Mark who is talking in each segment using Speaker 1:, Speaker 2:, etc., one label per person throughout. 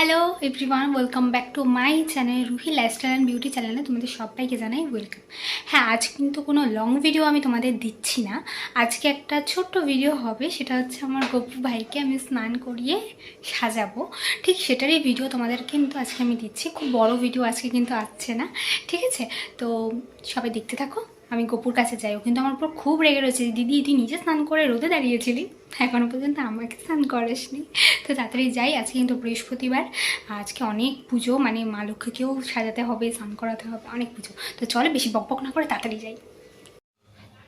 Speaker 1: Hello everyone, welcome back to my channel Ruhi lifestyle and beauty চ্যানেলে তোমাদের সবাইকে জানাই ওয়েলকাম। হ্যাঁ, আজ কিন্তু কোনো লং ভিডিও আমি তোমাদের দিচ্ছি না। আজকে একটা ছোট্ট ভিডিও হবে, সেটা হচ্ছে আমার গপু ভাইকে আমি স্নান করিয়ে সাজাবো। ঠিক সেটারই ভিডিও তোমাদের কিন্তু আজকে আমি দিচ্ছি। খুব বড় ভিডিও আজকে কিন্তু আসছে না, ঠিক আছে? তো সবাই দেখতে থাকো। আমি গপুর কাছে যাই, ও কিন্তু আমার উপর খুব রেগে রয়েছে, দিদি তুই নিজে স্নান করে রোদে দাঁড়িয়েছিলি, এখনও পর্যন্ত আমাকে স্নান করিসনি। তো তাড়াতাড়ি যাই, আজকে কিন্তু বৃহস্পতিবার, আজকে অনেক পুজো, মানে মা লক্ষ্মীকেও সাজাতে হবে, স্নান করাতে হবে, অনেক পুজো। তো চলো বেশি বকবক না করে তাড়াতাড়ি যাই।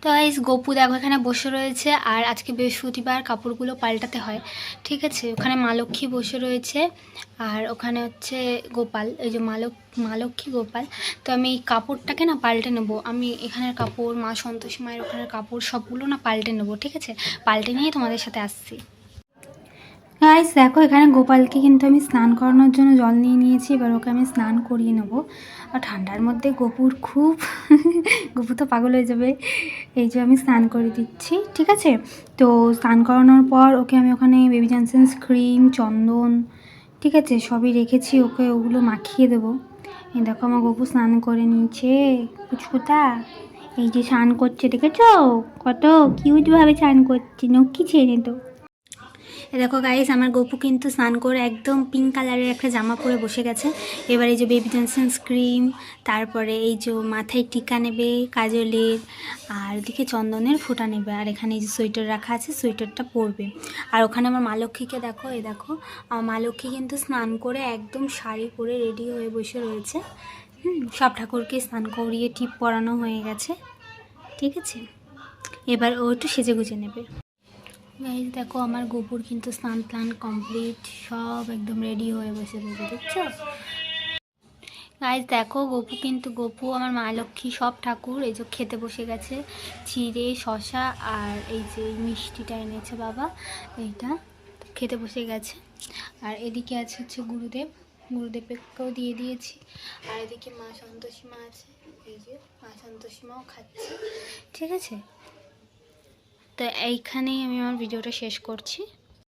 Speaker 1: তো গাইস, গপু দেখো এখানে বসে রয়েছে, আর আজকে বৃহস্পতিবার কাপড়গুলো পাল্টাতে হয়, ঠিক আছে? ওখানে মা লক্ষ্মী বসে রয়েছে, আর ওখানে হচ্ছে গোপাল, এই যে মা লক্ষ্মী গোপাল। তো আমি এই কাপড়টাকে না পাল্টে নেবো, আমি এখানের কাপড়, মা সন্তোষী মায়ের ওখানের কাপড় সবগুলো না পাল্টে নেবো, ঠিক আছে? পাল্টে নিয়ে তোমাদের সাথে আসছি। গাইস দেখো, এখানে গোপালকে কিন্তু আমি স্নান করানোর জন্য জল নিয়ে নিয়েছি, এবার ওকে আমি স্নান করিয়ে নেবো। আর ঠান্ডার মধ্যে গপুর খুব গপু তো পাগল হয়ে যাবে। এই যে আমি স্নান করে দিচ্ছি, ঠিক আছে? তো স্নান করানোর পর ওকে আমি ওখানে বেবি জনসন্স ক্রিম, চন্দন, ঠিক আছে, সবই রেখেছি, ওকে ওগুলো মাখিয়ে দেবো। এই দেখো আমার গপু স্নান করে নিয়েছে, পুচকুটা। এই যে স্নান করছে, দেখেছো কত কিউটভাবে স্নান করছে, নক্কি ছেড়ে তো। দেখো গাইস, আমার গপু কিন্তু স্নান করে একদম পিঙ্ক কালারের একটা জামা পরে বসে গেছে। এবার এই যে বেবি জনসন্স ক্রিম, তারপরে এই যে মাথায় টিকা নেবে কাজলের, আর ওদিকে চন্দনের ফোঁটা নেবে, আর এখানে এই যে সোয়েটার রাখা আছে, সোয়েটারটা পরবে। আর ওখানে আমার মা লক্ষ্মীকে দেখো, এই দেখো আমার মা লক্ষ্মী কিন্তু স্নান করে একদম শাড়ি পরে রেডি হয়ে বসে রয়েছে। সব ঠাকুরকে স্নান করিয়ে টিপ পরানো হয়ে গেছে, ঠিক আছে? এবার ও একটু সেজে গুজে নেবে। গাইস দেখো, আমার গপুর কিন্তু স্নান প্লান কমপ্লিট, সব একদম রেডি হয়ে বসে রয়েছে, দেখছো? গাইস দেখো, গপু আমার মা লক্ষ্মী সব ঠাকুর এই যে খেতে বসে গেছে, চিড়ে শশা আর এই যে মিষ্টিটা এনেছে বাবা, এইটা খেতে বসে গেছে। আর এদিকে আছে হচ্ছে গুরুদেবকেও দিয়ে দিয়েছি। আর এদিকে মা সন্তোষী মা আছে, এই যে মা সন্তোষী মাও খাচ্ছে, ঠিক আছে? তো এইখানেই আমি আমার ভিডিওটা শেষ করছি।